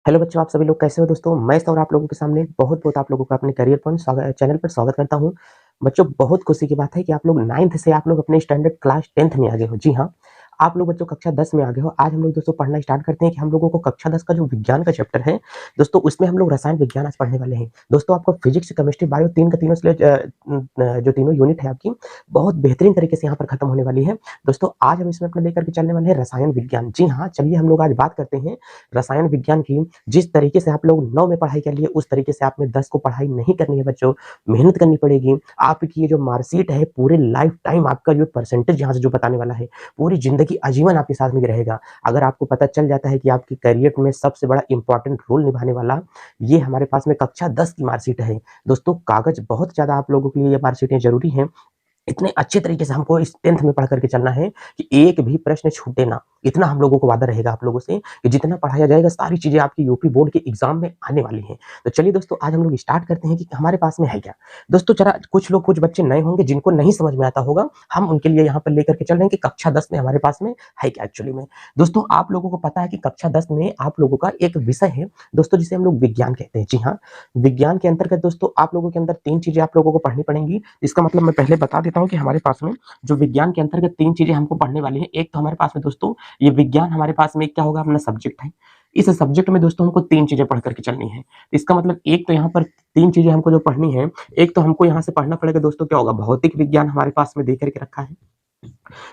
Hello बच्चों, आप सभी लोग कैसे हो दोस्तों। मैं और आप लोगों के सामने बहुत आप लोगों का अपने करियर पॉइंट चैनल पर स्वागत करता हूं। बच्चों, बहुत खुशी की बात है कि आप लोग 9th से आप लोग अपने स्टैंडर्ड क्लास 10th में आ गए हो। जी हाँ, आप लोग बच्चों कक्षा 10 में आ गए हो। आज हम लोग दोस्तों पढ़ना स्टार्ट करते हैं कि हम लोगों को कक्षा 10 का जो विज्ञान का चैप्टर है दोस्तों, उसमें हम लोग रसायन विज्ञान आज पढ़ने वाले हैं। दोस्तों, आपको फिजिक्स, केमिस्ट्री, बायो तीन का तीनों जो तीनों यूनिट है आपकी बहुत बेहतरीन तरीके से यहाँ पर खत्म होने वाली है। दोस्तों, आज हम इसमें अपने लेकर के चलने वाले हैं रसायन विज्ञान। जी हाँ, चलिए हम लोग आज बात करते हैं रसायन विज्ञान की। जिस तरीके से आप लोग 9 में पढ़ाई कर लिए, उस तरीके से आपने 10 को पढ़ाई नहीं करनी है बच्चों। मेहनत करनी पड़ेगी। आपकी ये जो मार्कशीट है, पूरे लाइफ टाइम आपका जो परसेंटेज यहाँ से जो बताने वाला है, पूरी जिंदगी आजीवन आपके साथ में रहेगा। अगर आपको पता चल जाता है कि आपके करियर में सबसे बड़ा इंपॉर्टेंट रोल निभाने वाला ये हमारे पास में कक्षा 10 की मार्कशीट है। दोस्तों, कागज बहुत ज्यादा आप लोगों के लिए ये मार्कशीटें जरूरी हैं। इतने अच्छे तरीके से हमको इस 10th में पढ़ करके चलना है कि एक भी प्रश्न छूटे ना। इतना हम लोगों को वादा रहेगा आप लोगों से कि जितना पढ़ाया जाएगा सारी चीजें आपकी यूपी बोर्ड के एग्जाम में आने वाली हैं। तो चलिए दोस्तों, आज हम लोग स्टार्ट करते हैं कि हमारे पास में है क्या। दोस्तों, जरा कुछ बच्चे नए होंगे जिनको नहीं समझ में आता होगा, हम उनके लिए यहाँ पर लेकर के चल रहे हैं कि कक्षा 10 में हमारे पास में है क्या एक्चुअली में। दोस्तों, आप लोगों को पता है कि कक्षा 10 में आप लोगों का एक विषय है दोस्तों, जिसे हम लोग विज्ञान कहते हैं। जी हाँ, विज्ञान के अंतर्गत दोस्तों आप लोगों के अंदर 3 चीजें आप लोगों को पढ़नी पड़ेंगी। इसका मतलब मैं पहले बता देता हूँ कि हमारे पास में जो विज्ञान के अंतर्गत 3 चीजें हमको पढ़ने वाली हैं। एक तो हमारे पास में दोस्तों ये विज्ञान हमारे पास में क्या होगा, अपना सब्जेक्ट है। इस सब्जेक्ट में दोस्तों हमको 3 चीजें पढ़ करके चलनी है। इसका मतलब एक तो यहाँ पर 3 चीजें हमको जो पढ़नी है। एक तो हमको यहाँ से पढ़ना पड़ेगा दोस्तों, क्या होगा, भौतिक विज्ञान हमारे पास में दे करके रखा है।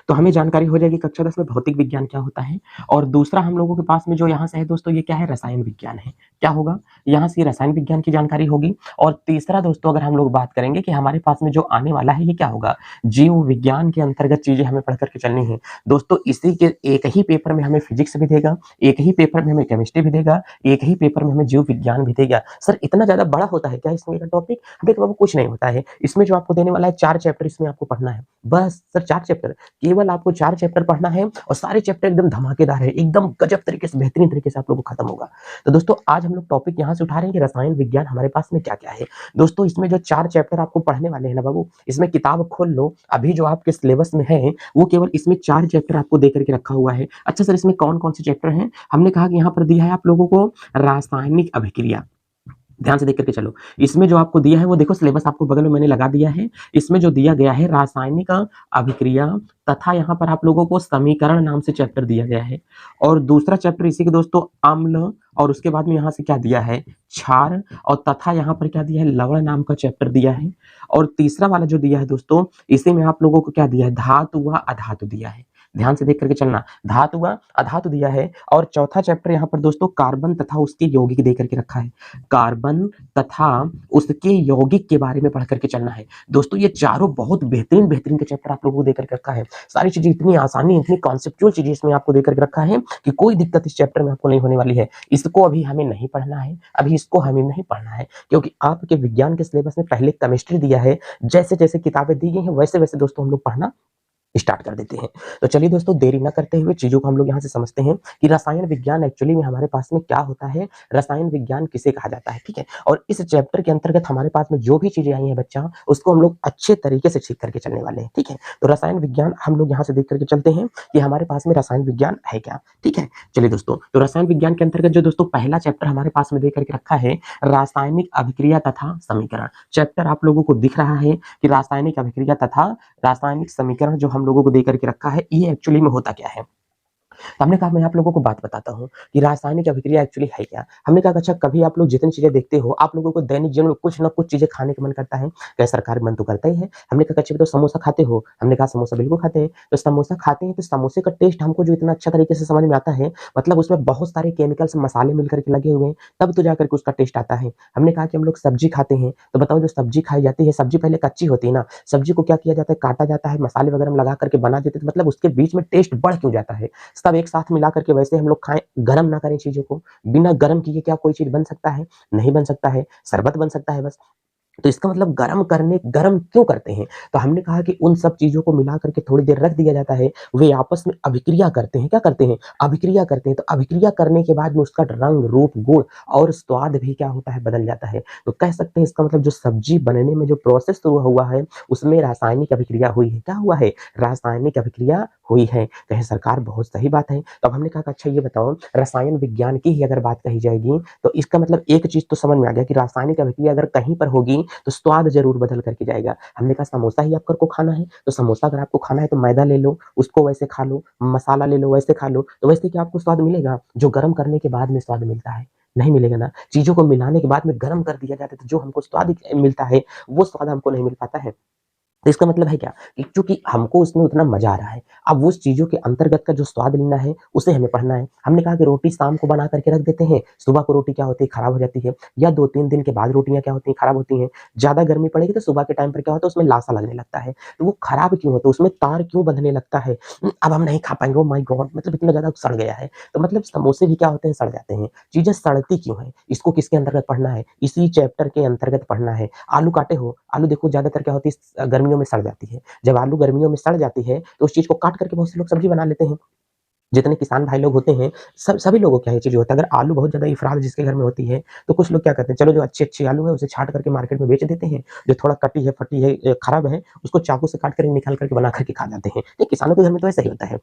तो हमें जानकारी हो जाएगी कक्षा 10 में भौतिक विज्ञान क्या होता है। और दूसरा हम लोगों के पास में जो यहाँ से है दोस्तों, ये क्या है, रसायन विज्ञान है। क्या होगा, यहाँ से रसायन विज्ञान की जानकारी होगी। और तीसरा दोस्तों, अगर हम लोग बात करेंगे कि हमारे पास में जो आने वाला है, ये क्या होगा, जीव विज्ञान के अंतर्गत चीजें हमें पढ़ करके चलनी है। दोस्तों, इसी के एक ही पेपर में हमें फिजिक्स भी देगा, एक ही पेपर में हमें केमिस्ट्री भी देगा, एक ही पेपर में हमें जीव विज्ञान भी देगा। सर, इतना ज्यादा बड़ा होता है क्या इसमें का टॉपिक? देखो बाबू, कुछ नहीं होता है इसमें। जो आपको देने वाला है 4 चैप्टर इसमें आपको पढ़ना है। बस सर, 4 चैप्टर, केवल आपको 4 चैप्टर पढ़ना है और सारे चैप्टर एकदम धमाकेदार है, एकदम गजब तरीके से, बेहतरीन तरीके से आप लोगों को खत्म होगा। तो दोस्तों, आज हम लोग टॉपिक यहाँ से उठा रहे हैं कि रसायन विज्ञान हमारे पास में क्या क्या है। दोस्तों, इसमें जो 4 चैप्टर आपको पढ़ने वाले हैं ना बाबू, इसमें किताब खोल लो, अभी जो आपके सिलेबस में है वो केवल इसमें 4 चैप्टर आपको दे करके रखा हुआ है। अच्छा सर, इसमें कौन कौन से चैप्टर हैं? हमने कहा कि यहाँ पर दिया है आप लोगों को रासायनिक अभिक्रिया। ध्यान से देख करके चलो, इसमें जो आपको दिया है वो देखो, सिलेबस आपको बगल में मैंने लगा दिया है। इसमें जो दिया गया है रासायनिक अभिक्रिया तथा यहाँ पर आप लोगों को समीकरण नाम से चैप्टर दिया गया है। और दूसरा चैप्टर इसी के दोस्तों अम्ल, और उसके बाद में यहाँ से क्या दिया है, क्षार, और तथा यहाँ पर क्या दिया है, लवण नाम का चैप्टर दिया है। और तीसरा वाला जो दिया है दोस्तों, इसी में आप लोगों को क्या दिया है, धातु व अधातु दिया है। ध्यान से देख करके चलना, धातु व अधातु दिया है। और चौथा चैप्टर यहाँ पर दोस्तों कार्बन तथा उसके यौगिक दे करके रखा है। कार्बन तथा उसके यौगिक के बारे में पढ़ करके चलना है। दोस्तों, ये चारों बहुत बेहतरीन बेहतरीन के चैप्टर आप लोगों को देकर के रखा है। सारी चीजें इतनी आसानी, इतनी कॉन्सेप्चुअल चीजें इसमें आपको देकर के रखा है कि कोई दिक्कत इस चैप्टर में आपको नहीं होने वाली है। इसको अभी हमें नहीं पढ़ना है, अभी इसको हमें नहीं पढ़ना है, क्योंकि आपके विज्ञान के सिलेबस में पहले केमिस्ट्री दिया है। जैसे जैसे किताबें दी गई हैं वैसे वैसे दोस्तों हम लोग पढ़ना स्टार्ट कर देते हैं। तो चलिए दोस्तों, देरी न करते हुए चीजों को हम लोग यहाँ से समझते हैं कि रसायन विज्ञान एक्चुअली में हमारे पास में क्या होता है, रसायन विज्ञान किसे कहा जाता है। ठीक है, और इस चैप्टर के अंतर्गत हमारे पास में जो भी चीजें आई हैं बच्चा, उसको हम लोग अच्छे तरीके से सीख करके चलने वाले हैं। ठीक है, तो रसायन विज्ञान हम लोग यहाँ से देख करके चलते हैं कि हमारे पास में रसायन विज्ञान है क्या। ठीक है, चलिए दोस्तों, तो रसायन विज्ञान के अंतर्गत जो दोस्तों पहला चैप्टर हमारे पास में देख करके रखा है, रासायनिक अभिक्रिया तथा समीकरण। चैप्टर आप लोगों को दिख रहा है कि रासायनिक अभिक्रिया तथा रासायनिक समीकरण जो हम लोगों को देकर के रखा है, ये एक्चुअली में होता क्या है। तो हमने कहा मैं आप लोगों को बात बताता हूँ कि रासायनिक अभिक्रिया एक्चुअली है क्या। हमने कहा अच्छा, कभी आप लोग जितनी चीजें देखते हो, आप लोगों को दैनिक जीवन में कुछ ना कुछ चीजें खाने का मन करता है। क्या सरकार, मन तो करता ही है। हमने कहा अच्छा, तो समोसा खाते हो? हमने कहा समोसा बिल्कुल खाते हैं। तो समोसा खाते हैं तो समोसे का टेस्ट हमको जो इतना अच्छा तरीके से समझ में आता है, मतलब उसमें बहुत सारे केमिकल्स मसाले मिलकर के लगे हुए हैं, तब तो जाकर के उसका टेस्ट आता है। हमने कहा कि हम लोग सब्जी खाते हैं, तो बताओ जो सब्जी खाई जाती है, सब्जी पहले कच्ची होती है ना, सब्जी को क्या किया जाता है, काटा जाता है, मसाले वगैरह लगा करके बना देते हैं, तो मतलब उसके बीच में टेस्ट बढ़ क्यों जाता है। सब एक साथ मिला करके वैसे हम लोग खाएं, गरम ना करें चीजों को। बिना गरम किए क्या कोई चीज बन सकता है? नहीं बन सकता है। शरबत बन सकता है बस। तो इसका मतलब गरम क्यों करते हैं? तो हमने कहा कि उन सब चीजों को मिला करके थोड़ी देर रख दिया जाता है, वे आपस में अभिक्रिया करते हैं। क्या करते हैं? अभिक्रिया करते हैं। तो अभिक्रिया करने के बाद में उसका रंग, रूप, गुण और स्वाद भी क्या होता है, बदल जाता है। तो कह सकते हैं इसका मतलब जो सब्जी बनने में जो प्रोसेस हुआ है, उसमें रासायनिक अभिक्रिया हुई है। क्या हुआ है? रासायनिक अभिक्रिया हुई है। कहे सरकार बहुत सही बात है। तो अब हमने कहा कि अच्छा ये बताओ, रसायन विज्ञान की ही अगर बात कही जाएगी तो इसका मतलब एक चीज़ तो समझ में आ गया कि रासायनिक अभिक्रिया अगर कहीं पर होगी तो स्वाद ज़रूर बदल करके जाएगा। हमने कहा समोसा ही आपको खाना है, तो समोसा अगर आपको खाना है तो मैदा ले लो, उसको वैसे खा लो, मसाला ले लो वैसे खा लो, तो वैसे क्या आपको स्वाद मिलेगा? जो गरम करने के बाद में स्वाद मिलता है, नहीं मिलेगा ना। चीज़ों को मिलाने के बाद में गरम कर दिया जाता है तो जो हमको स्वाद मिलता है, वो स्वाद हमको नहीं मिल पाता है। तो इसका मतलब है क्या कि चूंकि हमको उसमें उतना मजा आ रहा है, अब उस चीजों के अंतर्गत का जो स्वाद लेना है उसे हमें पढ़ना है। हमने कहा कि रोटी शाम को बना करके रख देते हैं, सुबह को रोटी क्या होती है खराब हो जाती है, या 2-3 दिन के बाद रोटियां क्या होती हैं खराब होती हैं। ज्यादा गर्मी पड़ेगी तो सुबह के टाइम पर क्या होता है उसमें लासा लगने लगता है, तो वो खराब क्यों होता है, उसमें तार क्यों बंधने लगता है। अब हम नहीं खा पाएंगे, ओ माय गॉड, मतलब इतना ज्यादा सड़ गया है। तो मतलब समोसे भी क्या होते हैं, सड़ जाते हैं। चीजें सड़ती क्यों है, इसको किसके अंतर्गत पढ़ना है, इसी चैप्टर के अंतर्गत पढ़ना है। आलू काटे हो, आलू देखो ज्यादातर क्या होती है गर्मियों में सड़ जाती है। जब आलू गर्मियों में सड़ जाती है तो उस चीज को काट करके बहुत से लोग सब्जी बना लेते हैं। जितने किसान भाई लोग होते हैं, सभी लोगों क्या ये चीज होता है, अगर आलू बहुत ज्यादा इफरात जिसके घर में होती है तो कुछ लोग क्या करते हैं, चलो जो अच्छी अच्छी आलू है उसे छाट करके मार्केट में बेच देते हैं, जो थोड़ा कटी है फटी है खराब है उसको चाकू से काट कर निकाल करके बना करके खा जाते हैं। ये किसानों के घर में तो ऐसा ही होता है।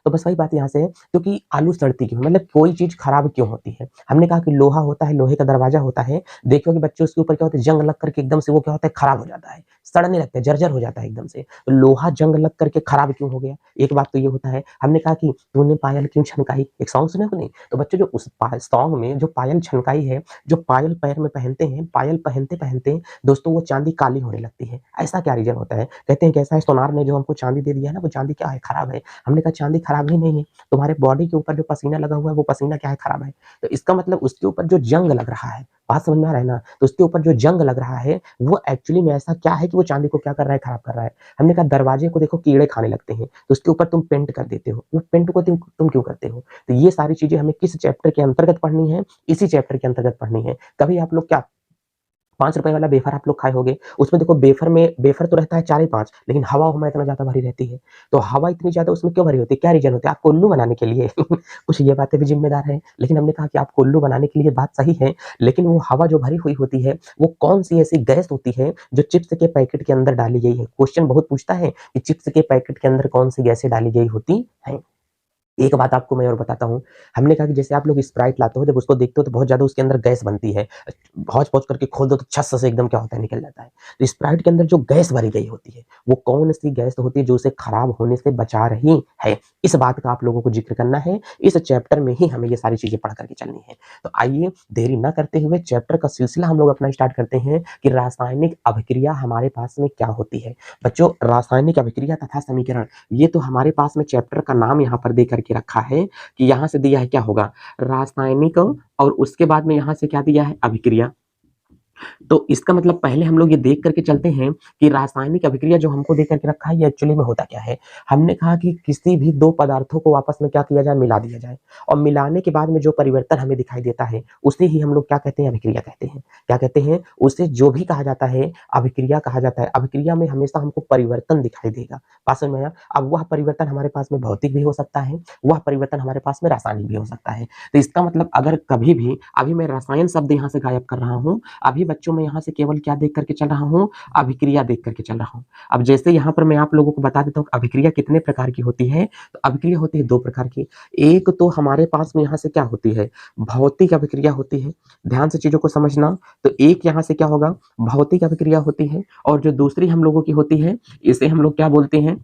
तो बस वही बात यहाँ से है, क्योंकि आलू सड़ती क्यों, मतलब कोई चीज खराब क्यों होती है। हमने कहा कि लोहा होता है, लोहे का दरवाजा होता है, देखो कि बच्चे उसके ऊपर क्या होता है, जंग लग करके एकदम से वो क्या होता है खराब हो जाता है, सड़ने लगता है, जर्जर हो जाता है एकदम से। तो लोहा जंग लग करके खराब क्यों हो गया, एक बात तो ये होता है। हमने कहा कि तूने पायल क्यों छनकाई, एक सॉन्ग सुना कि नहीं, तो बच्चों जो उस सॉन्ग में जो पायल छनकाई है, जो पायल पैर में पहनते हैं, पायल पहनते पहनते दोस्तों वो चांदी काली होने लगती है, ऐसा क्या रीजन होता है। कहते हैं कैसा है, सोनार ने जो हमको चांदी दे दिया है ना, वो चांदी क्या है, खराब है। हमने कहा चांदी खराब ही नहीं है, तुम्हारे बॉडी के ऊपर जो पसीना लगा हुआ है वो पसीना क्या है, खराब है। तो इसका मतलब उसके ऊपर जो जंग लग रहा है, बात समझ में आ रहा है ना, तो उसके ऊपर जो जंग लग रहा है वो एक्चुअली में ऐसा क्या है कि वो चांदी को क्या कर रहा है, खराब कर रहा है। हमने कहा दरवाजे को देखो कीड़े खाने लगते हैं तो उसके ऊपर तुम पेंट कर देते हो, वो पेंट को तुम क्यों करते हो। तो ये सारी चीजें हमें किस चैप्टर के अंतर्गत पढ़नी है, इसी चैप्टर के अंतर्गत पढ़नी है। कभी आप लोग क्या 5 रुपए वाला बेफर आप लोग खाए होंगे, उसमें देखो बेफर तो रहता है 4 ही 5, लेकिन हवा हवा इतना ज्यादा भरी रहती है। तो हवा इतनी ज्यादा उसमें क्यों भरी होती है, क्या रीजन होता है, आपको उल्लू बनाने के लिए। कुछ ये बातें भी जिम्मेदार है, लेकिन हमने कहा कि आपको उल्लू बनाने के लिए बात सही है, लेकिन वो हवा जो भरी हुई होती है वो कौन सी ऐसी गैस होती है जो चिप्स के पैकेट के अंदर डाली गई है। क्वेश्चन बहुत पूछता है कि चिप्स के पैकेट के अंदर कौन सी गैसें डाली गई होती है। एक बात आपको मैं और बताता हूँ, हमने कहा कि जैसे आप लोग स्प्राइट लाते हो, जब उसको देखते हो तो बहुत ज़्यादा उसके अंदर गैस बनती है। हौच-पौच करके खोल दो तो छस से एकदम क्या होता है, निकल जाता है। तो स्प्राइट के अंदर जो गैस भरी गई होती है, वो कौन-सी गैस होती है जो उसे खराब होने से बचा रही है? इस बात का आप लोगों को ज़िक्र करना है। इस चैप्टर में ही हमें ये सारी चीज़ें पढ़ कर के चलनी है। तो आइए देरी ना करते हुए चैप्टर का सिलसिला हम लोग अपना स्टार्ट करते हैं कि रासायनिक अभिक्रिया हमारे पास में क्या होती है। बच्चों रासायनिक अभिक्रिया तथा समीकरण, ये तो हमारे पास में चैप्टर का नाम यहाँ पर दे करके रखा है कि यहाँ से दिया है क्या होगा, रासायनिक, और उसके बाद में यहाँ से क्या दिया है, अभिक्रिया। तो इसका मतलब पहले हम लोग ये देख करके चलते हैं कि रासायनिक अभिक्रिया जो हमको दे करके रखा है ये एक्चुअली में होता क्या है। हमने कहा कि किसी भी दो पदार्थों को आपस में क्या किया जाए, मिला दिया जाए, और मिलाने के बाद में जो परिवर्तन हमें दिखाई देता है उसे ही हम लोग क्या कहते हैं, अभिक्रिया कहते हैं। क्या कहते हैं, उसे जो भी कहा जाता है अभिक्रिया कहा जाता है। अभिक्रिया में हमेशा हमको परिवर्तन दिखाई देगा, बात समझ में आया। अब वह परिवर्तन हमारे पास में भौतिक भी हो सकता है, वह परिवर्तन हमारे पास में रासायनिक भी हो सकता है। तो इसका मतलब अगर कभी भी, अभी मैं रसायन शब्द यहाँ से गायब कर रहा हूँ, अभी बच्चों में यहाँ से केवल क्या देख करके चल रहा हूँ, अभिक्रिया देख करके चल रहा हूँ। अब जैसे यहाँ पर मैं आप लोगों को बता देता हूँ अभिक्रिया कितने प्रकार की होती है, तो अभिक्रिया होती है 2 प्रकार की। एक तो हमारे पास में यहाँ से क्या होती है, भौतिक अभिक्रिया होती है, ध्यान से चीजों को समझना। तो एक यहाँ से क्या होगा, भौतिक अभिक्रिया होती है, और जो दूसरी हम लोगों की होती है इसे हम लोग क्या बोलते हैं,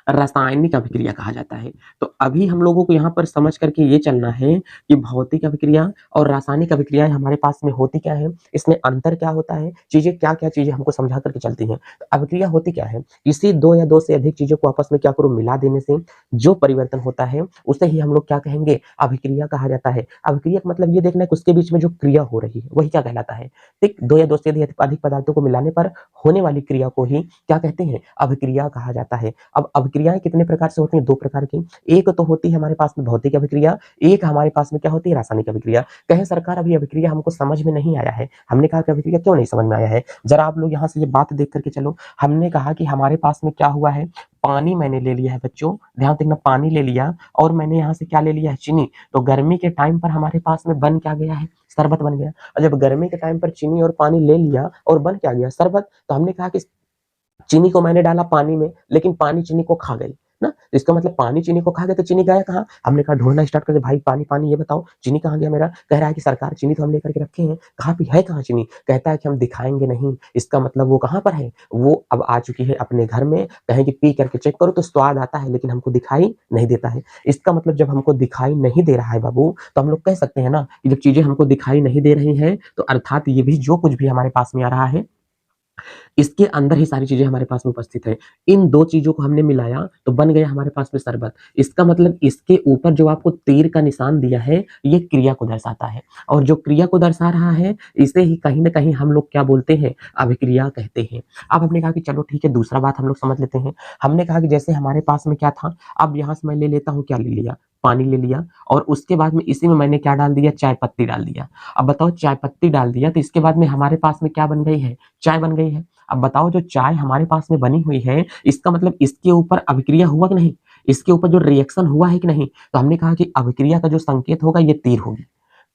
रासायनिक अभिक्रिया कहा जाता है। तो अभी हम लोगों को यहाँ पर समझ करके ये चलना है कि भौतिक अभिक्रिया और रासायनिक अभिक्रियाएं हमारे पास में होती क्या है, इसमें अंतर क्या होता है, चीजें क्या क्या चीजें हमको समझा करके चलती हैं। तो अभिक्रिया होती क्या है, किसी दो या दो से अधिक चीजों को आपस में क्या करो, मिला देने से जो परिवर्तन होता है उसे ही हम लोग क्या कहेंगे, अभिक्रिया कहा जाता है। अभिक्रिया का मतलब ये देखना है कि उसके बीच में जो क्रिया हो रही है वही क्या कहलाता है। ठीक, दो या दो से अधिक पदार्थों को मिलाने पर होने वाली क्रिया को ही क्या कहते हैं, अभिक्रिया कहा जाता है। अब अभिक्रियाएं कितने प्रकार से होती हैं, 2 प्रकार की। एक तो होती है हमारे पास में भौतिक अभिक्रिया, एक हमारे पास में क्या होती है, रासायनिक अभिक्रिया। कहे सरकार अभी अभिक्रिया हमको समझ में नहीं आया है, हमने कहा कि अभिक्रिया क्यों नहीं समझ में आया है, जरा आप लोग यहाँ से ये बात देख करके चलो। हमने कहा कि हमारे पास में क्या हुआ है, पानी मैंने ले लिया है बच्चों, ध्यान देखना, पानी ले लिया और मैंने यहाँ से क्या ले लिया है, चीनी। तो गर्मी के टाइम पर हमारे पास में बन क्या गया है, शरबत बन गया। और जब गर्मी के टाइम पर चीनी और पानी ले लिया और बन क्या गया, शरबत। तो हमने कहा कि चीनी को मैंने डाला पानी में, लेकिन पानी चीनी को खा गई ना, तो इसका मतलब पानी चीनी को खा गया, तो चीनी गया कहाँ? हमने कहा ढूंढना स्टार्ट कर दिया, भाई पानी पानी ये बताओ चीनी कहाँ गया मेरा? कह रहा है कि सरकार चीनी तो हम लेकर के रखे हैं, कहाँ पे है, कहाँ चीनी? कहता है कि हम दिखाएंगे नहीं। इसका मतलब वो कहाँ पर है? वो अब आ चुकी है अपने घर में, कहें कि पी करके चेक करो तो स्वाद आता है, लेकिन हमको दिखाई नहीं देता है। इसका मतलब जब हमको दिखाई नहीं दे रहा है बाबू, तो हम लोग कह सकते हैं ना कि जब चीजें हमको दिखाई नहीं दे रही हैं, तो अर्थात ये भी जो कुछ भी हमारे पास में आ रहा है, इसके अंदर ही सारी चीजें हमारे पास में उपस्थित है। इन दो चीजों को हमने मिलाया तो बन गया हमारे पास में शरबत। इसका मतलब इसके ऊपर जो आपको तीर का निशान दिया है, ये क्रिया को दर्शाता है, और जो क्रिया को दर्शा रहा है, इसे ही कहीं ना कहीं हम लोग क्या बोलते हैं? अभिक्रिया कहते हैं। अब हमने कहा कि चलो ठीक है, दूसरा बात हम लोग समझ लेते हैं। हमने कहा कि जैसे हमारे पास में क्या था, अब यहाँ से मैं ले लेता हूँ, क्या ले लिया? पानी ले लिया, और उसके बाद में इसी में मैंने क्या डाल दिया? चाय पत्ती डाल दिया। अब बताओ, चाय पत्ती डाल दिया तो इसके बाद में हमारे पास में क्या बन गई है? चाय बन गई है। अब बताओ, जो चाय हमारे पास में बनी हुई है, इसका मतलब इसके ऊपर अभिक्रिया हुआ कि नहीं? इसके ऊपर जो रिएक्शन हुआ है कि नहीं? तो हमने कहा कि अभिक्रिया का जो संकेत होगा, ये तीर होगी।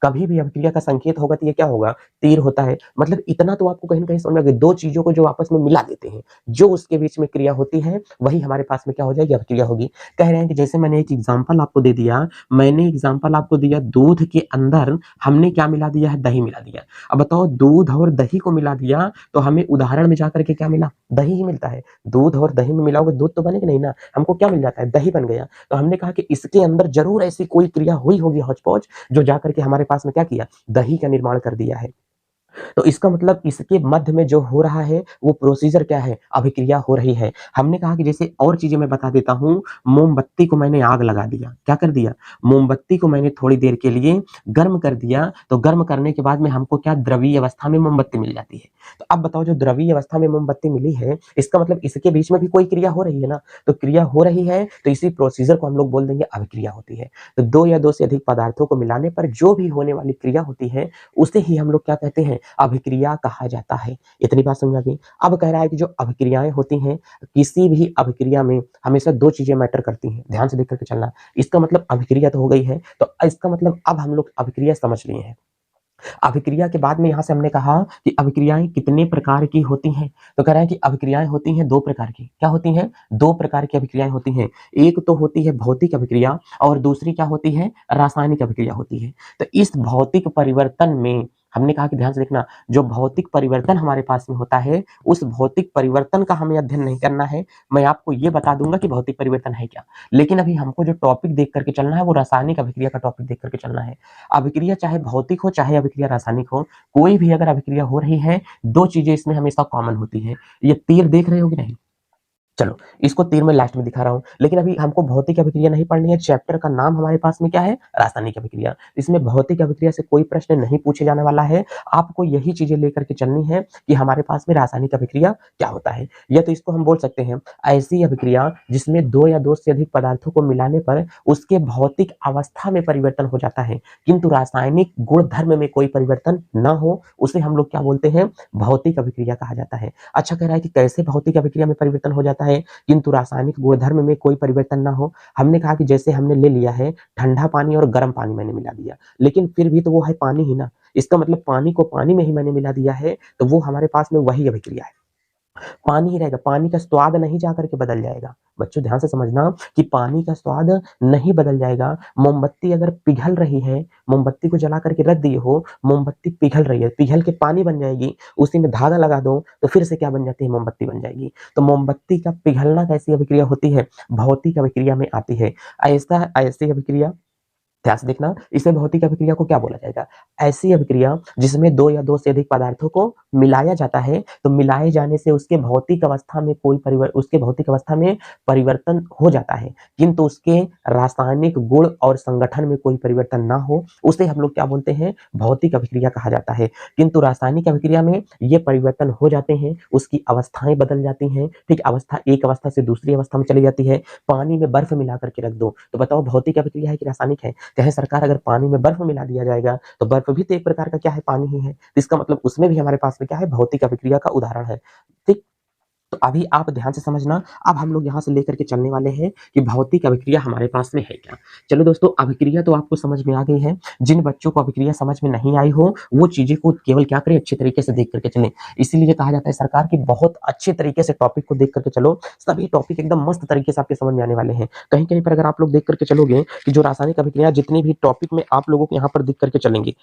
कभी भी अभिक्रिया का संकेत होगा तो ये क्या होगा? तीर होता है। मतलब इतना तो आपको कहीं ना कहीं समझ में आ गया। दो चीजों को जो आपस में मिला देते हैं, जो उसके बीच में क्रिया होती है, वही हमारे पास में क्या हो जाएगी? अभिक्रिया होगी। कह रहे हैं कि जैसे मैंने एक एग्जाम्पल आपको दे दिया, मैंने एग्जाम्पल आपको दिया, दूध के अंदर हमने क्या मिला दिया है? दही मिला दिया। अब बताओ, दूध और दही को मिला दिया तो हमें उदाहरण में जाकर के क्या मिला? दही ही मिलता है। दूध और दही में मिलाओगे, दूध तो बनेगा नहीं ना, हमको क्या मिल जाता है? दही बन गया। तो हमने कहा कि इसके अंदर जरूर ऐसी कोई क्रिया हुई होगी हौच पौच, जो जाकर के हमारे पास में क्या किया? दही का निर्माण कर दिया है। तो इसका मतलब इसके मध्य में जो हो रहा है, वो प्रोसीजर क्या है? अभिक्रिया हो रही है। हमने कहा कि जैसे और चीजें मैं बता देता हूं, मोमबत्ती को मैंने आग लगा दिया, क्या कर दिया? मोमबत्ती को मैंने थोड़ी देर के लिए गर्म कर दिया, तो गर्म करने के बाद में हमको क्या? द्रवीय अवस्था में मोमबत्ती मिल जाती है। तो अब बताओ, जो द्रवीय अवस्था में मोमबत्ती मिली है, इसका मतलब इसके बीच में भी कोई क्रिया हो रही है ना? तो क्रिया हो रही है, तो इसी प्रोसीजर को हम लोग बोल देंगे अभिक्रिया होती है। तो दो या दो से अधिक पदार्थों को मिलाने पर जो भी होने वाली क्रिया होती है, उसे ही हम लोग क्या कहते हैं? अभिक्रिया कहा जाता है। इतनी बात समझ आ गई? अब कह रहा है कि जो अभिक्रियाएं होती हैं, किसी भी अभिक्रिया में हमेशा दो चीजें मैटर करती हैं, ध्यान से देख करके चलना। इसका मतलब अभिक्रिया तो हो गई है, तो इसका मतलब अब हम लोग अभिक्रिया समझ लिए हैं। अभिक्रिया के बाद में यहां से हमने कहा कि अभिक्रियाएं कितने प्रकार की होती हैं, तो कह रहा है कि अभिक्रियाएं होती हैं दो प्रकार की। क्या होती हैं? दो प्रकार की अभिक्रियाएं होती हैं। एक तो होती है भौतिक अभिक्रिया, और दूसरी क्या होती है? रासायनिक अभिक्रिया होती है। तो इस भौतिक परिवर्तन में हमने कहा कि ध्यान से देखना, जो भौतिक परिवर्तन हमारे पास में होता है, उस भौतिक परिवर्तन का हमें अध्ययन नहीं करना है। मैं आपको ये बता दूंगा कि भौतिक परिवर्तन है क्या, लेकिन अभी हमको जो टॉपिक देख करके चलना है, वो रासायनिक अभिक्रिया का टॉपिक देख करके चलना है। अभिक्रिया चाहे भौतिक हो, चाहे अभिक्रिया रासायनिक हो, कोई भी अगर अभिक्रिया हो रही है, दो चीजें इसमें हमेशा कॉमन होती है। ये तीर देख रहे हो कि नहीं? चलो, इसको तीर में लास्ट में दिखा रहा हूं, लेकिन अभी हमको भौतिक अभिक्रिया नहीं पढ़नी है। चैप्टर का नाम हमारे पास में क्या है? रासायनिक अभिक्रिया। इसमें भौतिक अभिक्रिया से कोई प्रश्न नहीं पूछे जाने वाला है। आपको यही चीजें लेकर के चलनी है कि हमारे पास में रासायनिक अभिक्रिया क्या होता है। या तो इसको हम बोल सकते हैं ऐसी अभिक्रिया जिसमें दो या दो से अधिक पदार्थों को मिलाने पर उसके भौतिक अवस्था में परिवर्तन हो जाता है, किंतु रासायनिक गुण धर्म में कोई परिवर्तन न हो, उसे हम लोग क्या बोलते हैं? भौतिक अभिक्रिया कहा जाता है। अच्छा, कह रहा है कि कैसे भौतिक अभिक्रिया में परिवर्तन हो जाता है किंतु रासायनिक गुणधर्म में कोई परिवर्तन ना हो? हमने कहा कि जैसे हमने ले लिया है ठंडा पानी और गर्म पानी मैंने मिला दिया, लेकिन फिर भी तो वो है पानी ही ना। इसका मतलब पानी को पानी में ही मैंने मिला दिया है, तो वो हमारे पास में वही अभिक्रिया है। पानी ही रहेगा, पानी का स्वाद नहीं जाकर के बदल जाएगा। बच्चों ध्यान से समझना कि पानी का स्वाद नहीं बदल जाएगा। मोमबत्ती अगर पिघल रही है, मोमबत्ती को जला करके रख दिए हो, मोमबत्ती पिघल रही है, पिघल के पानी बन जाएगी, उसी में धागा लगा दो तो फिर से क्या बन जाती है? मोमबत्ती बन जाएगी। तो मोमबत्ती का पिघलना कैसी अभिक्रिया होती है? भौतिक अभिक्रिया में आती है। ऐसी अभिक्रिया, ध्यान से देखना, इसे भौतिक अभिक्रिया को क्या बोला जाएगा? ऐसी अभिक्रिया जिसमें दो या दो से अधिक पदार्थों को मिलाया जाता है, तो मिलाए जाने से उसके भौतिक अवस्था में परिवर्तन हो जाता है, किंतु उसके रासायनिक गुण और संगठन में कोई परिवर्तन ना हो, उसे हम लोग क्या बोलते हैं? भौतिक अभिक्रिया कहा जाता है। किंतु रासायनिक अभिक्रिया में ये परिवर्तन हो जाते हैं, उसकी अवस्थाएं बदल जाती हैं। ठीक, अवस्था एक अवस्था से दूसरी अवस्था में चली जाती है। पानी में बर्फ मिला करके रख दो, तो बताओ भौतिक अभिक्रिया है कि रासायनिक है? कहे सरकार, अगर पानी में बर्फ मिला दिया जाएगा तो बर्फ भी तो एक प्रकार का क्या है? पानी ही है। तो इसका मतलब उसमें भी हमारे पास में क्या है? भौतिक अभिक्रिया का उदाहरण है। ठीक, तो अभी आप ध्यान से समझना। अब हम लोग यहाँ से लेकर के चलने वाले हैं कि भौतिक अभिक्रिया हमारे पास में है क्या। चलो दोस्तों, अभिक्रिया तो आपको समझ में आ गई है। जिन बच्चों को अभिक्रिया समझ में नहीं आई हो वो चीजें को केवल क्या करें, अच्छे तरीके से देख करके चलें। इसीलिए कहा जाता है सरकार की बहुत अच्छे तरीके से टॉपिक को देख करके चलो, सभी टॉपिक एकदम मस्त तरीके से आपके समझ में आने वाले हैं। कहीं कहीं पर अगर आप लोग देख करके चलोगे कि जो रासायनिक अभिक्रिया जितनी भी टॉपिक में आप लोगों को यहाँ पर देख करके चलेंगे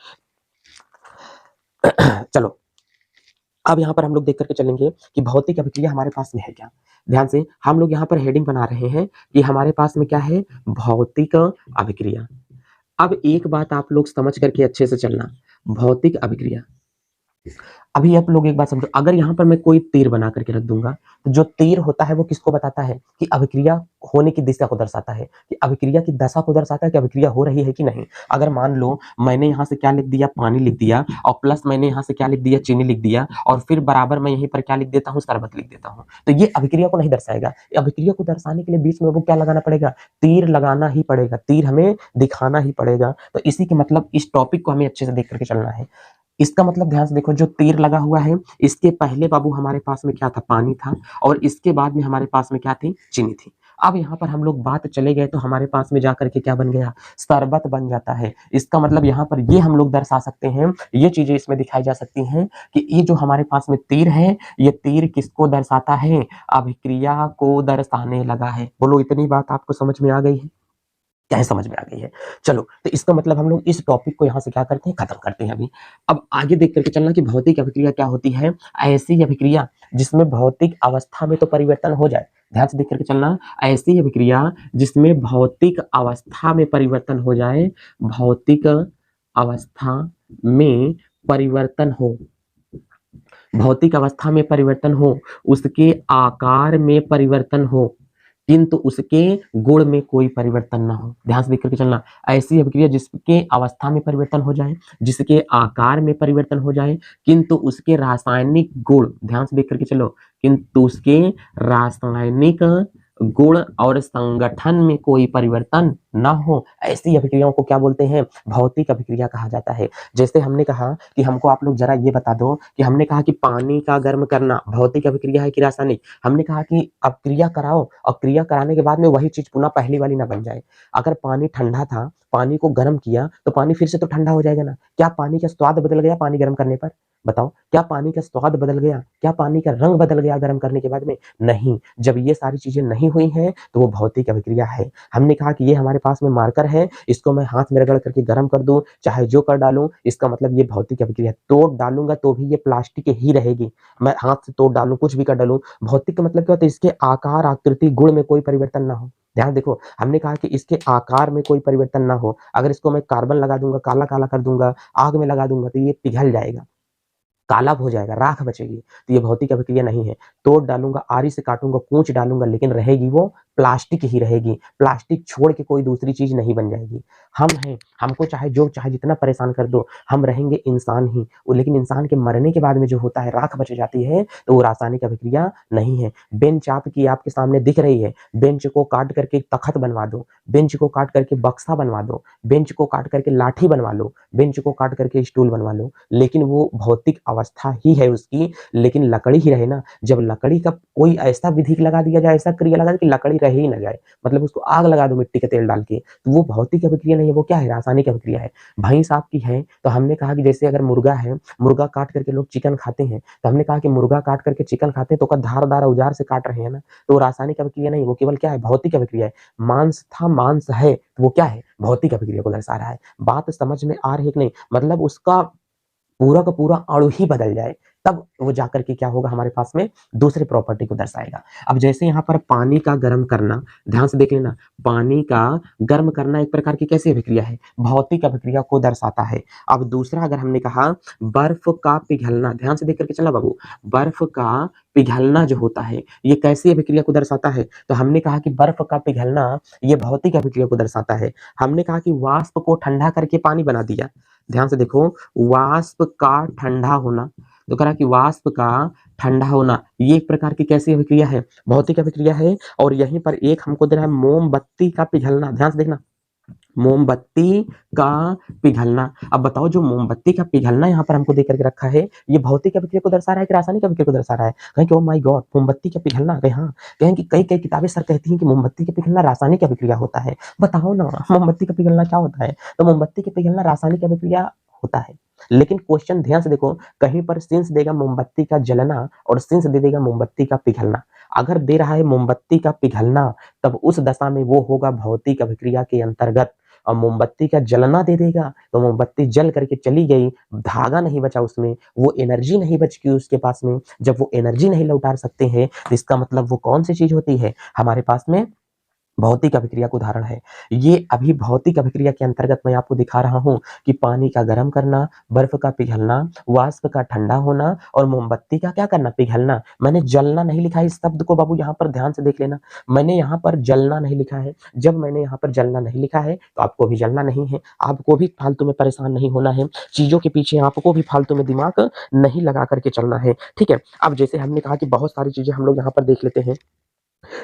चलो, अब यहाँ पर हम लोग देख करके चलेंगे कि भौतिक अभिक्रिया हमारे पास में है क्या। ध्यान से हम लोग यहाँ पर हेडिंग बना रहे हैं कि हमारे पास में क्या है, भौतिक अभिक्रिया। अब एक बात आप लोग समझ करके अच्छे से चलना, भौतिक अभिक्रिया। अभी आप लोग एक बात समझो, अगर यहाँ पर मैं कोई तीर बना करके रख दूंगा तो जो तीर होता है वो किसको बताता है, कि अभिक्रिया होने की दिशा को दर्शाता है, कि अभिक्रिया की दशा को दर्शाता है कि अभिक्रिया हो रही है कि नहीं। अगर मान लो मैंने यहाँ से क्या लिख दिया, पानी लिख दिया, और प्लस मैंने यहाँ से क्या लिख दिया, चीनी लिख दिया, और फिर बराबर मैं यहीं पर क्या लिख देता हूँ, शरबत लिख देता हूँ, तो ये अभिक्रिया को नहीं दर्शाएगा। अभिक्रिया को दर्शाने के लिए बीच में वो क्या लगाना पड़ेगा, तीर लगाना ही पड़ेगा, तीर हमें दिखाना ही पड़ेगा। तो इसी के मतलब इस टॉपिक को हमें अच्छे से देख करके चलना है। इसका मतलब ध्यान से देखो, जो तीर लगा हुआ है इसके पहले बाबू हमारे पास में क्या था, पानी था, और इसके बाद में हमारे पास में क्या थी, चीनी थी। अब यहाँ पर हम लोग बात चले गए तो हमारे पास में जाकर के क्या बन गया, शरबत बन जाता है। इसका मतलब यहाँ पर ये हम लोग दर्शा सकते हैं, ये चीजें इसमें दिखाई जा सकती हैं कि ये जो हमारे पास में तीर है, ये तीर किसको दर्शाता है, अभिक्रिया को दर्शाने लगा है। बोलो, इतनी बात आपको समझ में आ गई है, क्या समझ में आ गई है। चलो, तो इसका मतलब हम लोग इस टॉपिक को यहाँ से क्या करते हैं, खत्म करते हैं अभी। अब आगे देख करके चलना कि भौतिक अभिक्रिया क्या होती है, ऐसी अभिक्रिया जिसमें भौतिक अवस्था में तो परिवर्तन हो जाए। ध्यान से देख करके चलना, ऐसी अभिक्रिया जिसमें भौतिक अवस्था में परिवर्तन हो जाए, भौतिक अवस्था में परिवर्तन हो, भौतिक अवस्था में परिवर्तन हो, उसके आकार में परिवर्तन हो, किंतु उसके गुण में कोई परिवर्तन ना हो। ध्यान से देख करके चलना, ऐसी अभिक्रिया जिसके अवस्था में परिवर्तन हो जाए, जिसके आकार में परिवर्तन हो जाए, किंतु उसके रासायनिक गुण, ध्यान से देख करके चलो, किंतु उसके रासायनिक गुण और संगठन में कोई परिवर्तन ना हो, ऐसी अभिक्रियाओं को क्या बोलते हैं, भौतिक अभिक्रिया कहा जाता है। जैसे हमने कहा कि हमको आप लोग जरा ये बता दो कि हमने कहा कि पानी का गर्म करना भौतिक अभिक्रिया है कि रासायनिक। हमने कहा कि अब क्रिया कराओ, और क्रिया कराने के बाद में वही चीज पुनः पहली वाली ना बन जाए। अगर पानी ठंडा था, पानी को गर्म किया तो पानी फिर से तो ठंडा हो जाएगा ना। क्या पानी का स्वाद बदल गया पानी गर्म करने पर, बताओ, क्या पानी का स्वाद बदल गया, क्या पानी का रंग बदल गया गर्म करने के बाद में, नहीं। जब ये सारी चीजें नहीं हुई हैं तो वो भौतिक अभिक्रिया है। हमने कहा कि ये हमारे पास में मार्कर है, इसको मैं हाथ में रगड़ करके गर्म कर दूं, चाहे जो कर डालूं, इसका मतलब ये भौतिक अभिक्रिया। तोड़ डालूंगा तो भी ये प्लास्टिक ही रहेगी, मैं हाथ से तोड़ डालूं, कुछ भी कर डालूं। भौतिक का मतलब क्या होता है, इसके आकार, आकृति, गुण में कोई परिवर्तन ना हो। ध्यान देखो, हमने कहा कि इसके आकार में कोई परिवर्तन ना हो। अगर इसको मैं कार्बन लगा दूंगा, काला काला कर दूंगा, आग में लगा दूंगा तो ये पिघल जाएगा, काला हो जाएगा, राख बचेगी, तो ये भौतिक अभिक्रिया नहीं है। तोड़ डालूंगा, आरी से काटूंगा, कूच डालूंगा, लेकिन रहेगी वो प्लास्टिक ही रहेगी, प्लास्टिक छोड़ के कोई दूसरी चीज नहीं बन जाएगी। हम हैं, हमको चाहे जो चाहे जितना परेशान कर दो, हम रहेंगे इंसान ही, लेकिन इंसान के मरने के बाद में जो होता है, राख बच जाती है, तो वो रासायनिक अभिक्रिया नहीं है। बेंच आपकी आपके सामने दिख रही है, बेंच को काट करके तखत बनवा दो, बेंच को काट करके बक्सा बनवा दो, बेंच को काट करके लाठी बनवा लो, बेंच को काट करके स्टूल बनवा लो, लेकिन वो भौतिक अवस्था ही है उसकी, लेकिन लकड़ी ही रहे ना। जब लकड़ी का कोई ऐसा विधि लगा दिया जाए, ऐसा क्रिया लगा दे कि लकड़ी रह ही ना जाए, मतलब उसको आग लगा दो मिट्टी का तेल डाल के, तो वो भौतिक अभिक्रिया नहीं है, वो क्या है, रासायनिक अभिक्रिया है। भैंस आपकी है, तो हमने कहा कि जैसे अगर मुर्गा है, मुर्गा काट करके लोग चिकन खाते हैं, तो हमने कहा कि मुर्गा काट करके चिकन खाते हैं तो धारदार औजार से काट रहे हैं ना, तो वो रासायनिक अभिक्रिया नहीं, वो केवल क्या है, भौतिक अभिक्रिया है। मांस था, मांस है, तो वो क्या है, भौतिक अभिक्रिया को दर्शा रहा है। बात समझ में आ रही है कि नहीं, मतलब उसका पूरा का पूरा अणु ही बदल जाए, तब वो जाकर के क्या होगा, हमारे पास में दूसरे प्रॉपर्टी को दर्शाएगा। अब जैसे यहाँ पर पानी का गर्म करना, ध्यान से देख लेना, पानी का गर्म करना एक प्रकार की कैसी अभिक्रिया है, भौतिक अभिक्रिया को दर्शाता है। अब दूसरा अगर हमने कहा बर्फ का पिघलना, ध्यान से देख करके चलना बाबू, बर्फ का पिघलना जो होता है ये कैसी अभिक्रिया को दर्शाता है, तो हमने कहा कि बर्फ का पिघलना ये भौतिक अभिक्रिया को दर्शाता है। हमने कहा कि वाष्प को ठंडा करके पानी बना दिया, ध्यान से देखो, वाष्प का ठंडा होना, तो कहा कि वाष्प का ठंडा होना ये एक प्रकार की कैसी अभिक्रिया है, भौतिक अभिक्रिया है। और यहीं पर एक हमको दे रहा है मोमबत्ती का पिघलना, ध्यान से देखना, मोमबत्ती का पिघलना। अब बताओ जो मोमबत्ती का पिघलना यहाँ पर हमको दे करके रखा है, ये भौतिक अभिक्रिया को दर्शा रहा है कि रासायनिक अभिक्रिया को दर्शा रहा है? कहें कि ओ माय गॉड, मोमबत्ती का पिघलना। कहें हाँ, कहें कि कई कई किताबें सर कहती हैं कि मोमबत्ती का पिघलना रासायनिक अभिक्रिया होता है। बताओ ना, मोमबत्ती का पिघलना क्या होता है? तो मोमबत्ती का पिघलना रासायनिक अभिक्रिया होता है। लेकिन क्वेश्चन ध्यान से देखो, कहीं पर सिंस देगा मोमबत्ती का जलना और सिंस दे देगा मोमबत्ती का पिघलना। अगर दे रहा है मोमबत्ती का पिघलना, तब उस दशा में वो होगा भौतिक अभिक्रिया के अंतर्गत। और मोमबत्ती का जलना दे देगा तो मोमबत्ती जल करके चली गई, धागा नहीं बचा उसमें, वो एनर्जी नहीं बची उसके पास में। जब वो एनर्जी नहीं लौटा सकते हैं तो इसका मतलब वो कौन सी चीज होती है हमारे पास में? भौतिक अभिक्रिया का उदाहरण है। ये अभी भौतिक अभिक्रिया के अंतर्गत मैं आपको दिखा रहा हूं कि पानी का गर्म करना, बर्फ का पिघलना, वाष्प का ठंडा होना और मोमबत्ती का क्या करना? पिघलना। मैंने जलना नहीं लिखा है, इस शब्द को बाबू यहाँ पर ध्यान से देख लेना। मैंने यहाँ पर जलना नहीं लिखा है। जब मैंने यहाँ पर जलना नहीं लिखा है तो आपको भी जलना नहीं है, आपको भी फालतू में परेशान नहीं होना है, चीजों के पीछे आपको भी फालतू में दिमाग नहीं लगा करके चलना है, ठीक है। अब जैसे हमने कहा कि बहुत सारी चीजें हम लोग यहाँ पर देख लेते हैं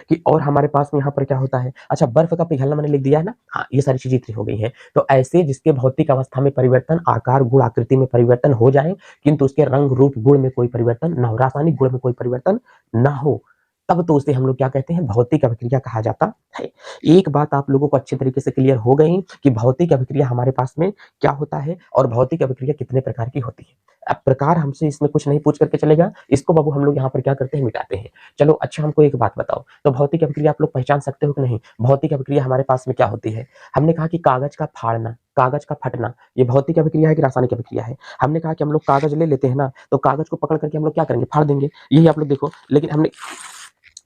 कि और हमारे पास में यहाँ पर क्या होता है। अच्छा, बर्फ का पिघलना मैंने लिख दिया है ना, हाँ, ये सारी चीजें इतनी हो गई है। तो ऐसे जिसके भौतिक अवस्था में परिवर्तन, आकार गुण आकृति में परिवर्तन हो जाए किंतु उसके रंग रूप गुण में कोई परिवर्तन न हो, रासायनिक गुण में कोई परिवर्तन ना हो, तब तो उसे हम लोग क्या कहते हैं? भौतिक अभिक्रिया कहा जाता है। एक बात आप लोगों को अच्छे तरीके से क्लियर हो गई कि भौतिक अभिक्रिया हमारे पास में क्या होता है और भौतिक अभिक्रिया कितने प्रकार की होती है। अब प्रकार हमसे इसमें कुछ नहीं पूछ करके चलेगा, इसको बाबू हम लोग यहाँ पर क्या करते हैं? मिटाते हैं। चलो अच्छा, हमको एक बात बताओ, तो भौतिक अभिक्रिया आप लोग पहचान सकते हो कि नहीं? भौतिक अभिक्रिया हमारे पास में क्या होती है? हमने कहा कि कागज का फाड़ना, कागज का फटना, ये भौतिक अभिक्रिया है कि रासायनिक अभिक्रिया है? हमने कहा कि हम लोग कागज ले लेते हैं ना, तो कागज को पकड़ करके हम लोग क्या करेंगे? फाड़ देंगे। यही आप लोग देखो, लेकिन हमने,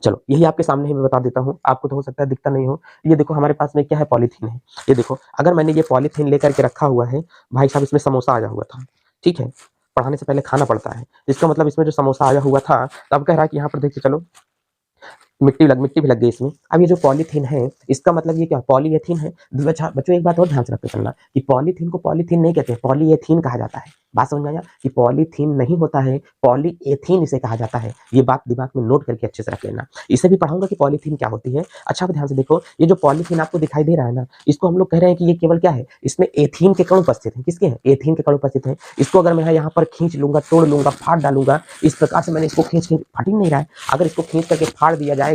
चलो यही आपके सामने ही मैं बता देता हूँ, आपको तो हो सकता है दिखता नहीं हो। ये देखो हमारे पास में क्या है? पॉलीथीन है। ये देखो, अगर मैंने ये पॉलीथीन लेकर के रखा हुआ है, भाई साहब इसमें समोसा आया हुआ था, ठीक है, पढ़ाने से पहले खाना पड़ता है, इसका मतलब इसमें जो समोसा आया हुआ था, तो अब कह रहा है कि यहाँ पर देखिए, चलो मिट्टी भी लग गई इसमें। अब ये जो पॉलीथीन है, इसका मतलब ये क्या? पॉलीएथीन है। अच्छा बच्चों, एक बात और ध्यान से रखते चलना कि पॉलीथीन को पॉलीथीन नहीं कहते, पॉलीएथीन कहा जाता है। बात समझ में आया कि पॉलीथीन नहीं होता है, पॉलीएथीन इसे कहा जाता है। ये बात दिमाग में नोट करके अच्छे से रख लेना, इसे भी पढ़ाऊंगा कि पॉलीथीन क्या होती है। अच्छा, अब ध्यान से देखो, ये जो पॉलीथीन आपको दिखाई दे रहा है ना, इसको हम लोग कह रहे हैं कि ये केवल क्या है? इसमें एथीन के कण उपस्थित है। किसके हैं? एथीन के कण उपस्थित है। इसको अगर मैं यहाँ पर खींच लूंगा, तोड़ लूंगा, फाड़ डालूंगा, इस प्रकार से मैंने इसको खींच के, फट ही नहीं रहा है, अगर इसको खींच करके फाड़ दिया जाएगा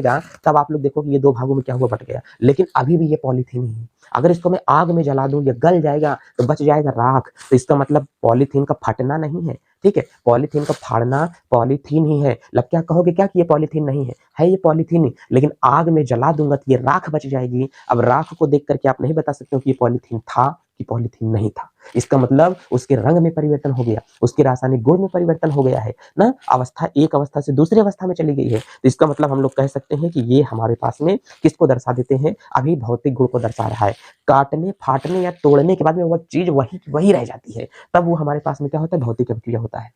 तब आप लोग देखो कि ये दो भागों में क्या हुआ? बट गया। लेकिन अभी भी ये पॉलीथीन ही है। अगर इसको मैं आग में जला दूं, ये गल जाएगा तो बच जाएगा राख। तो इसका मतलब पॉलीथीन का फटना नहीं है, ठीक है, पॉलीथीन का फाड़ना पॉलीथीन ही है। लग क्या कहोगे क्या कि ये पॉलीथीन नहीं है ये पॉलीथीन ही, लेकिन आग में जला दूंगा तो ये राख बच जाएगी। अब राख को देख करके आप नहीं बता सकते हो कि ये पॉलीथीन था कि पॉलीथीन नहीं था। इसका मतलब उसके रंग में परिवर्तन हो गया, उसके रासायनिक गुण में परिवर्तन हो गया है ना, अवस्था एक अवस्था से दूसरी अवस्था में चली गई है। तो इसका मतलब हम लोग कह सकते हैं कि ये हमारे पास में किसको दर्शा देते हैं? अभी भौतिक गुण को दर्शा रहा है। काटने, फाटने या तोड़ने के बाद में वह चीज वही वही रह जाती है, तब वो हमारे पास में क्या होता है? भौतिक अभिक्रिया होता है।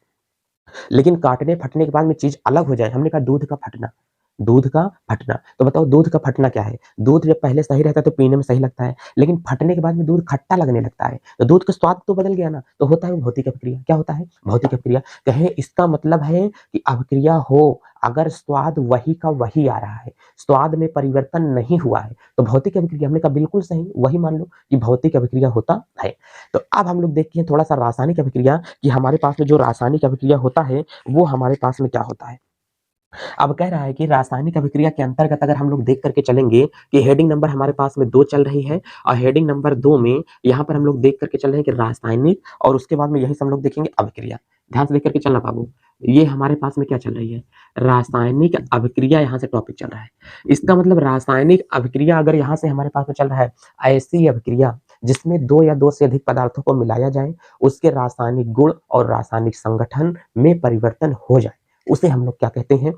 लेकिन काटने फटने के बाद में चीज अलग हो जाए, हमने कहा दूध का फटना, दूध का फटना, तो बताओ दूध का फटना क्या है? दूध जब पहले सही रहता है तो पीने में सही लगता है, लेकिन फटने के बाद में दूध खट्टा लगने लगता है, तो दूध का स्वाद तो बदल गया ना, तो होता है भौतिक अभिक्रिया। क्या होता है? भौतिक अभिक्रिया। कहे इसका मतलब है कि अभिक्रिया हो अगर स्वाद वही का वही आ रहा है, स्वाद में परिवर्तन नहीं हुआ है, तो भौतिक अभिक्रिया। हमने कहा बिल्कुल सही, वही मान लो कि भौतिक अभिक्रिया होता है। तो अब हम लोग देखते हैं थोड़ा सा रासायनिक अभिक्रिया, कि हमारे पास में जो रासायनिक अभिक्रिया होता है वो हमारे पास में क्या होता है। अब कह रहा है कि रासायनिक अभिक्रिया के अंतर्गत अगर हम लोग देख करके चलेंगे कि हेडिंग नंबर हमारे पास में 2 चल रही है, और हेडिंग नंबर 2 में यहाँ पर हम लोग देख करके चल रहे हैं कि रासायनिक, और उसके बाद में यही से हम लोग देखेंगे अभिक्रिया। ध्यान से देख करके चलना बाबू, ये हमारे पास में क्या चल रही है? रासायनिक अभिक्रिया यहाँ से टॉपिक चल रहा है। इसका मतलब रासायनिक अभिक्रिया अगर यहाँ से हमारे पास में चल रहा है, ऐसी अभिक्रिया जिसमें 2 या 2 से अधिक पदार्थों को मिलाया जाए, उसके रासायनिक गुण और रासायनिक संगठन में परिवर्तन हो जाए, उसे हम लोग क्या कहते हैं?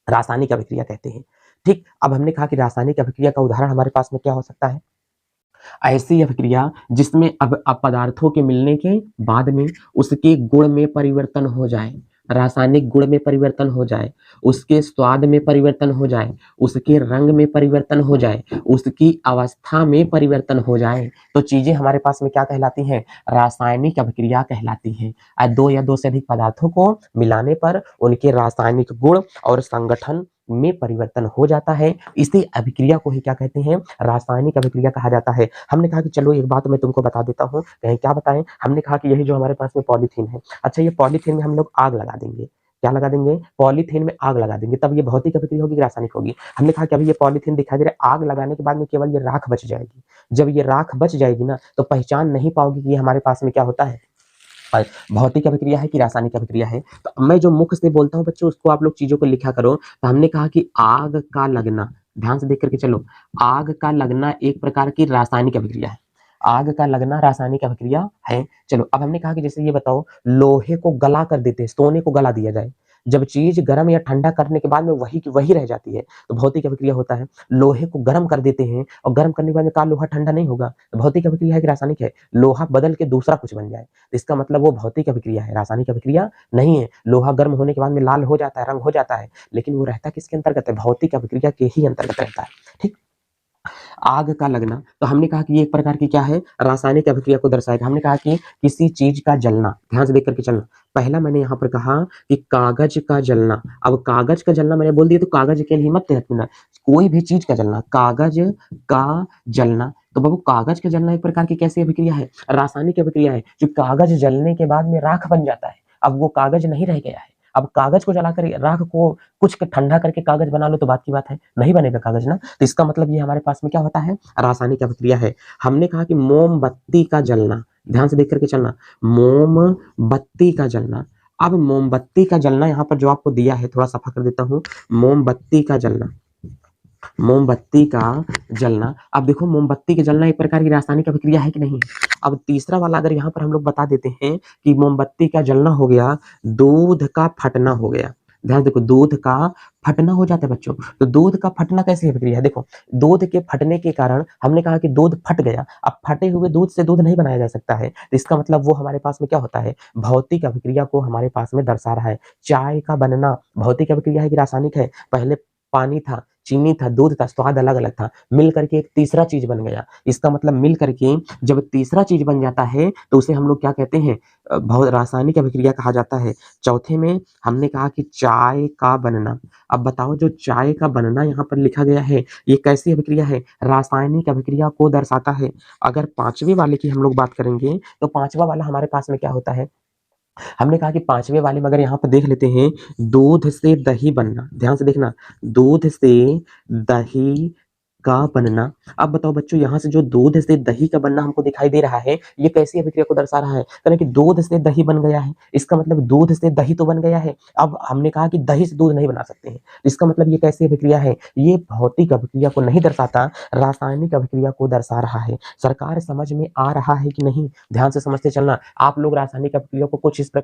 रासायनिक अभिक्रिया कहते हैं। ठीक, अब हमने कहा कि रासायनिक अभिक्रिया का उदाहरण हमारे पास में क्या हो सकता है? ऐसी अभिक्रिया जिसमें अब पदार्थों के मिलने के बाद में उसके गुण में परिवर्तन हो जाए, रासायनिक गुण में परिवर्तन हो जाए, उसके स्वाद में परिवर्तन हो जाए, उसके रंग में परिवर्तन हो जाए, उसकी अवस्था में परिवर्तन हो जाए, तो चीजें हमारे पास में क्या कहलाती हैं? रासायनिक अभिक्रिया कहलाती हैं। 2 या 2 से अधिक पदार्थों को मिलाने पर उनके रासायनिक गुण और संगठन में परिवर्तन हो जाता है। इसी अभिक्रिया को ही क्या कहते हैं, रासायनिक अभिक्रिया कहा जाता है। हमने कहा कि चलो एक बात मैं तुमको बता देता हूँ, कहें क्या बताएं, हमने कहा कि यही जो हमारे पास में पॉलीथीन है, अच्छा ये पॉलीथीन में हम लोग आग लगा देंगे, क्या लगा देंगे, पॉलीथीन में आग लगा देंगे, तब ये भौतिक अभिक्रिया होगी कि रासायनिक होगी। हमने कहा कि अभी ये पॉलीथीन दिखाई दे रहा है, आग लगाने के बाद में केवल ये राख बच जाएगी। जब ये राख बच जाएगी ना तो पहचान नहीं पाओगी कि ये हमारे पास में क्या होता है, भौतिक अभिक्रिया है कि रासायनिक अभिक्रिया है। तो मैं जो मुख से बोलता हूँ बच्चों उसको आप लोग चीजों को लिखा करो। तो हमने कहा कि आग का लगना, ध्यान से देख करके चलो, आग का लगना एक प्रकार की रासायनिक अभिक्रिया है। आग का लगना रासायनिक अभिक्रिया है। चलो अब हमने कहा कि जैसे ये बताओ, लोहे को गला कर देते हैं, सोने को गला दिया जाए, जब चीज गर्म या ठंडा करने के बाद में वही की वही रह जाती है तो भौतिक अभिक्रिया होता है। लोहे को गर्म कर देते हैं और गर्म करने के बाद में का लोहा ठंडा नहीं होगा, तो भौतिक अभिक्रिया है कि रासायनिक है, लोहा बदल के दूसरा कुछ बन जाए, तो इसका मतलब वो भौतिक अभिक्रिया है, रासायनिक अभिक्रिया नहीं है। लोहा गर्म होने के बाद में लाल हो जाता है, रंग हो जाता है, लेकिन वो रहता किसके अंतर्गत है, भौतिक अभिक्रिया के ही अंतर्गत रहता है। ठीक, आग का लगना, तो हमने कहा कि ये एक प्रकार की क्या है, रासायनिक अभिक्रिया को दर्शाएगा। हमने कहा कि किसी चीज का जलना, ध्यान से देख करके चलना। पहला मैंने यहाँ पर कहा कि कागज का जलना, अब कागज का जलना मैंने बोल दिया तो कागज के लिए मत रखना, कोई भी चीज का जलना, कागज का जलना। तो बाबू कागज का जलना एक प्रकार की कैसी अभिक्रिया है, रासायनिक अभिक्रिया है। जो कागज जलने के बाद में राख बन जाता है, अब वो कागज नहीं रह गया है। अब कागज को जलाकर राख को कुछ ठंडा करके कागज बना लो तो बात की बात है, नहीं बनेगा कागज ना। तो इसका मतलब ये हमारे पास में क्या होता है, रासायनिक अभिक्रिया है। हमने कहा कि मोमबत्ती का जलना, ध्यान से देख करके चलना, मोमबत्ती का जलना। अब मोमबत्ती का जलना यहाँ पर जो आपको दिया है, थोड़ा सफा कर देता हूँ, मोमबत्ती का जलना, मोमबत्ती का जलना। अब देखो मोमबत्ती के जलना एक प्रकार की रासायनिक अभिक्रिया है कि नहीं। अब तीसरा वाला अगर यहाँ पर हम लोग बता देते हैं कि मोमबत्ती का जलना हो गया, दूध का फटना हो गया। ध्यान देखो, दूध का फटना हो जाता है बच्चों। तो दूध का फटना कैसी अभिक्रिया है, देखो दूध के फटने के कारण हमने कहा कि दूध फट गया। अब फटे हुए दूध से दूध नहीं बनाया जा सकता है, तो इसका मतलब वो हमारे पास में क्या होता है, भौतिक अभिक्रिया को हमारे पास में दर्शा रहा है। चाय का बनना भौतिक अभिक्रिया है कि रासायनिक है, पहले पानी था, चीनी था, दूध था, स्वाद अलग अलग था, मिल करके एक तीसरा चीज बन गया। इसका मतलब मिल करके जब तीसरा चीज बन जाता है तो उसे हम लोग क्या कहते हैं, बहुत रासायनिक अभिक्रिया कहा जाता है। चौथे में हमने कहा कि चाय का बनना। अब बताओ जो चाय का बनना यहाँ पर लिखा गया है ये कैसी अभिक्रिया है, रासायनिक अभिक्रिया को दर्शाता है। अगर पांचवें वाले की हम लोग बात करेंगे तो पांचवा वाला हमारे पास में क्या होता है, हमने कहा कि पांचवें वाले में अगर यहाँ पर देख लेते हैं, दूध से दही बनना, ध्यान से देखना, दूध से दही का बनना। अब बताओ बच्चों यहाँ से जो दूध से दही का बनना हमको दिखाई दे रहा है ये कैसी अभिक्रिया को दर्शा रहा है, यानी कि दूध से दही बन गया है, इसका मतलब दूध से दही तो बन गया है। अब हमने कहा कि दही से दूध नहीं बना सकते हैं, इसका मतलब ये कैसी अभिक्रिया है, ये भौतिक अभिक्रिया को नहीं दर्शाता, रासायनिक अभिक्रिया को दर्शा रहा है। सरकार समझ में आ रहा है कि नहीं, ध्यान से समझते चलना। आप लोग रासायनिक अभिक्रिया को कुछ इस